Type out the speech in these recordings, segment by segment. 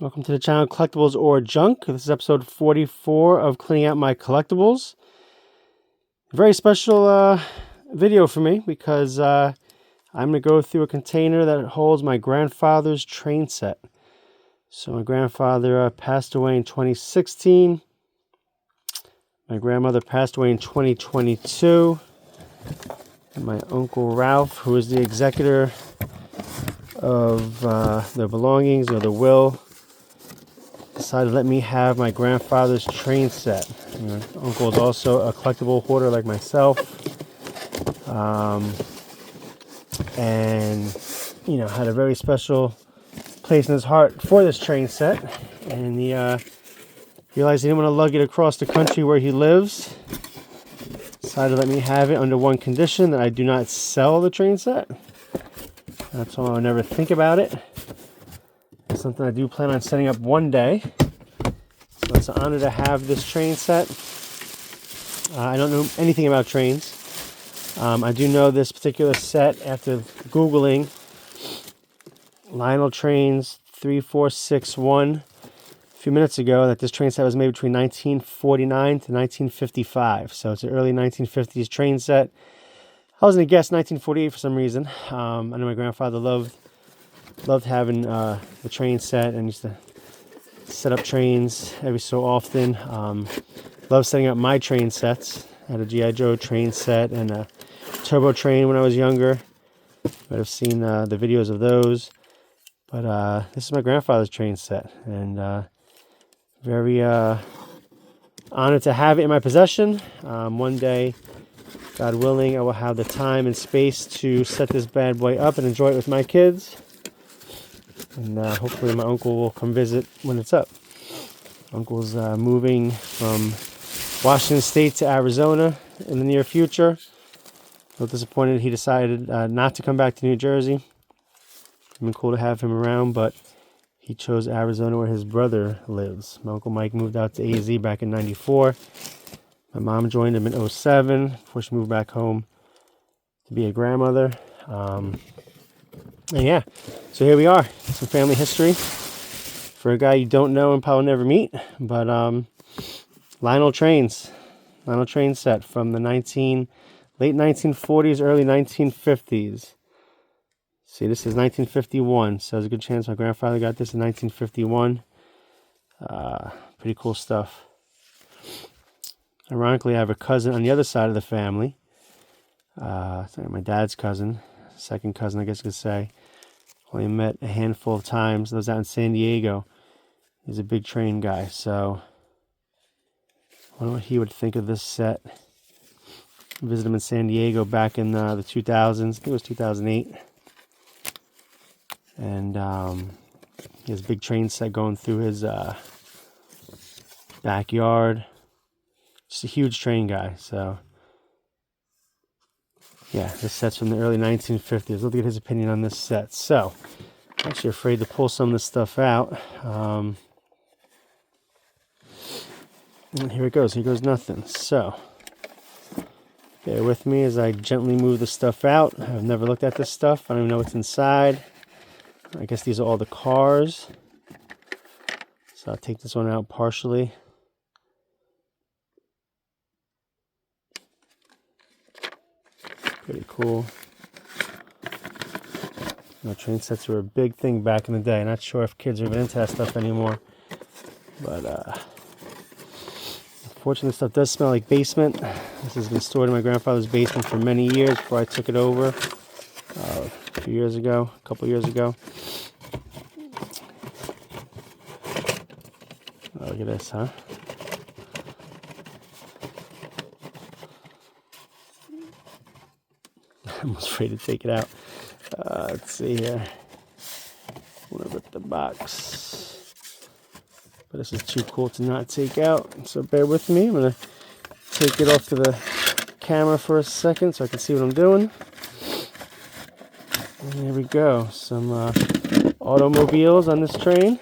Welcome to the channel Collectibles or Junk. This is episode 44 of cleaning out my collectibles. A very special video for me because I'm going to go through a container that holds my grandfather's train set. So my grandfather passed away in 2016. My grandmother passed away in 2022. And my Uncle Ralph, who is the executor of their belongings or the will, decided to let me have my grandfather's train set. My uncle is also a collectible hoarder like myself, and had a very special place in his heart for this train set. And he realized he didn't want to lug it across the country where he lives. Decided to let me have it under one condition: that I do not sell the train set. That's why I'll never think about it. It's something I do plan on setting up one day. So it's an honor to have this train set. I don't know anything about trains. I do know this particular set after Googling Lionel trains 3461 a few minutes ago, that this train set was made between 1949 to 1955. So it's an early 1950s train set. I was going to guess 1948 for some reason. I know my grandfather loved having the train set and used to set up trains every so often. Loved setting up my train sets. I had a G.I. Joe train set and a turbo train when I was younger. You might have seen the videos of those. But this is my grandfather's train set, and very honored to have it in my possession. One day, God willing, I will have the time and space to set this bad boy up and enjoy it with my kids. And hopefully my uncle will come visit when it's up. Uncle's moving from Washington State to Arizona in the near future. A little disappointed he decided not to come back to New Jersey. It'd been cool to have him around, but he chose Arizona where his brother lives. My Uncle Mike moved out to AZ back in '94. My mom joined him in '07 before she moved back home to be a grandmother. And yeah, so here we are. Some family history for a guy you don't know and probably never meet. But Lionel train set from the late 1940s, early 1950s. See, this is 1951, so there's a good chance my grandfather got this in 1951. Pretty cool stuff. Ironically, I have a cousin on the other side of the family. My dad's cousin, second cousin, I guess you could say. Only met a handful of times. Lives out in San Diego. He's a big train guy, so I wonder what he would think of this set. Visited him in San Diego back in the 2000s. I think it was 2008. And he has a big train set going through his backyard. Just a huge train guy, so yeah, this set's from the early 1950s. Let's get his opinion on this set. So, I'm actually afraid to pull some of this stuff out. And here it goes. Here goes nothing. So, bear with me as I gently move the stuff out. I've never looked at this stuff. I don't even know what's inside. I guess these are all the cars. So I'll take this one out partially. Pretty cool. Train sets were a big thing back in the day. Not sure if kids are even into that stuff anymore. But unfortunately, this stuff does smell like basement. This has been stored in my grandfather's basement for many years before I took it over a couple years ago. Oh, look at this, huh? I'm almost afraid to take it out. Let's see here. I'm gonna rip the box. But this is too cool to not take out, so bear with me. I'm gonna take it off to the camera for a second so I can see what I'm doing. And there we go. Some automobiles on this train.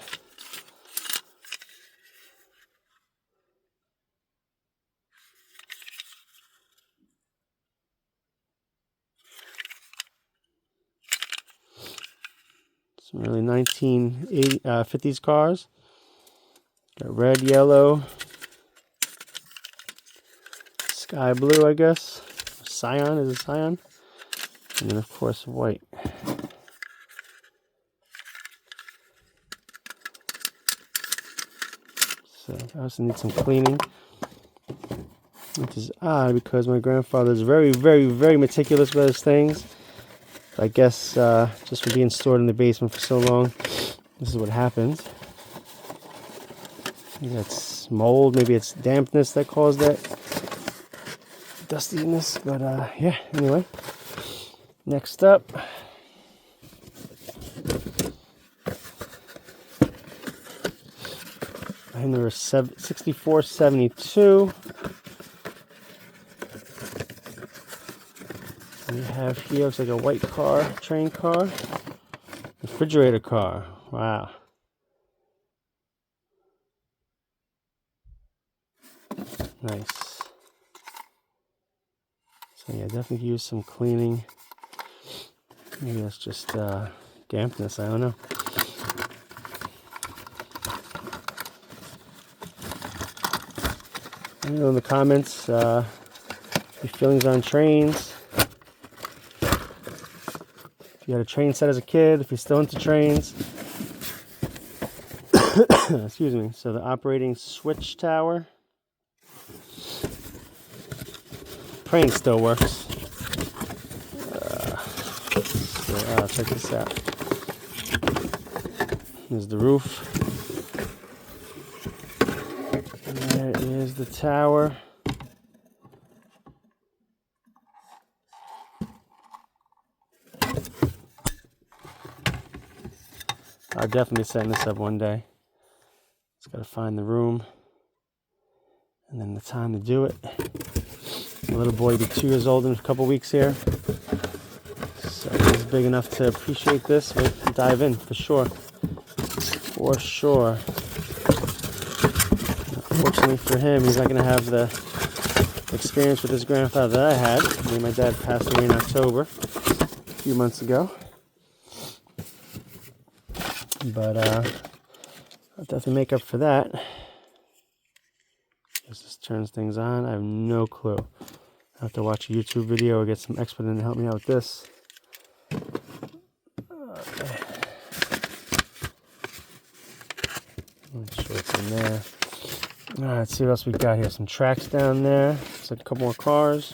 Some early 50s cars. Got red, yellow, sky blue, I guess. Cyan, is it cyan? And then, of course, white. So I also need some cleaning, which is odd because my grandfather is very, very, very meticulous about his things. I guess just for being stored in the basement for so long, this is what happens. Maybe it's mold, maybe it's dampness that caused that dustiness. But yeah, anyway. Next up, and there was 6472. We have here, looks like a white car, train car, refrigerator car. Wow. Nice. So yeah, definitely use some cleaning. Maybe that's just dampness, I don't know. Let me know in the comments your feelings on trains. If you had a train set as a kid, if you're still into trains. Excuse me. So the operating switch tower. Train still works. Check this out. Here's the roof. And there is the tower. I'll definitely set this up one day. Just gotta find the room and then the time to do it. My little boy will be 2 years old in a couple weeks here. So he's big enough to appreciate this. We'll dive in for sure. For sure. Unfortunately for him, he's not going to have the experience with his grandfather that I had. Me and my dad passed away in October, a few months ago. But I'll definitely make up for that. This turns things on. I have no clue. I have to watch a YouTube video or get some expert in to help me out with this. Okay. Make sure it's in there. Alright, let's see what else we got here. Some tracks down there. Looks like a couple more cars.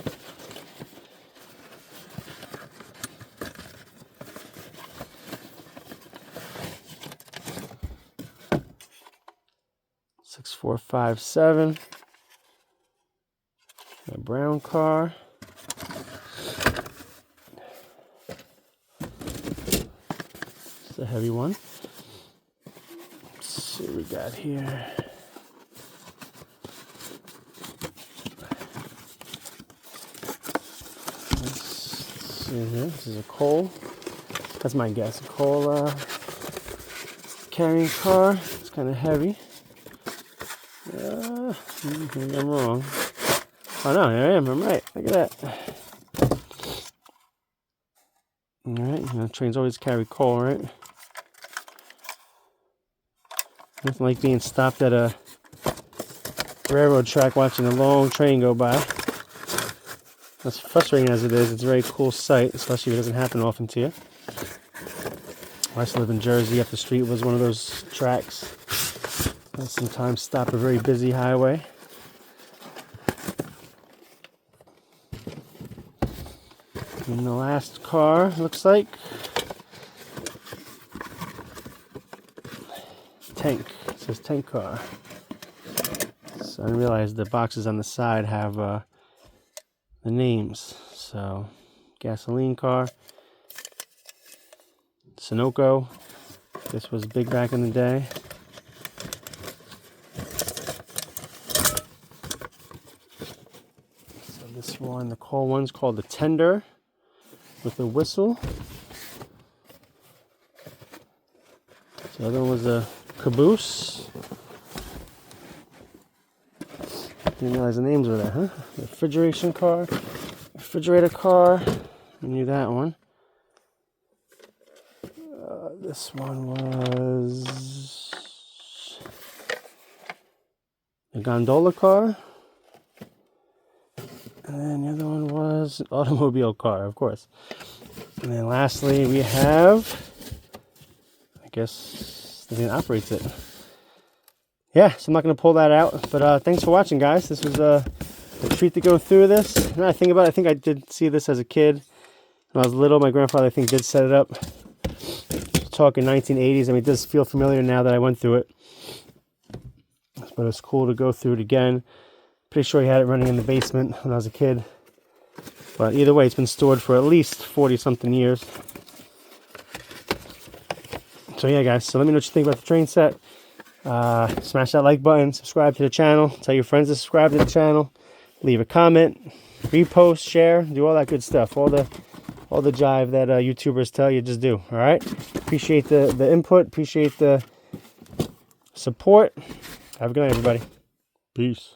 Six, 4, 5, 7. A brown car. It's a heavy one. Let's see what we got here. Let's see here. This is a coal. That's my guess. A coal carrying car. It's kind of heavy. Maybe I'm wrong. Oh no, here I am. I'm right. Look at that. Alright, trains always carry coal, right? Nothing like being stopped at a railroad track watching a long train go by. As frustrating as it is, it's a very cool sight, especially if it doesn't happen often to you. I used to live in Jersey. Up the street was one of those tracks that sometimes stop a very busy highway. And the last car, looks like, tank. It says tank car. So I didn't realize the boxes on the side have the names. So, gasoline car, Sunoco. This was big back in the day. So this one, the coal one's called the tender, with a whistle. The other one was a caboose. Didn't realize the names were there, huh? Refrigeration car, refrigerator car. I knew that one. This one was a gondola car. And then the other one was an automobile car, of course. And then lastly, we have, I guess the thing that operates it. Yeah, so I'm not going to pull that out. But thanks for watching, guys. This was a treat to go through this. Now I think about it, I think I did see this as a kid. When I was little, my grandfather, I think, did set it up. Talking 1980s. I mean, it does feel familiar now that I went through it. But it's cool to go through it again. Pretty sure he had it running in the basement when I was a kid. But either way, it's been stored for at least 40-something years. So yeah, guys. So let me know what you think about the train set. Smash that like button. Subscribe to the channel. Tell your friends to subscribe to the channel. Leave a comment. Repost, share. Do all that good stuff. All the jive that YouTubers tell you, just do. All right. Appreciate the input. Appreciate the support. Have a good night, everybody. Peace.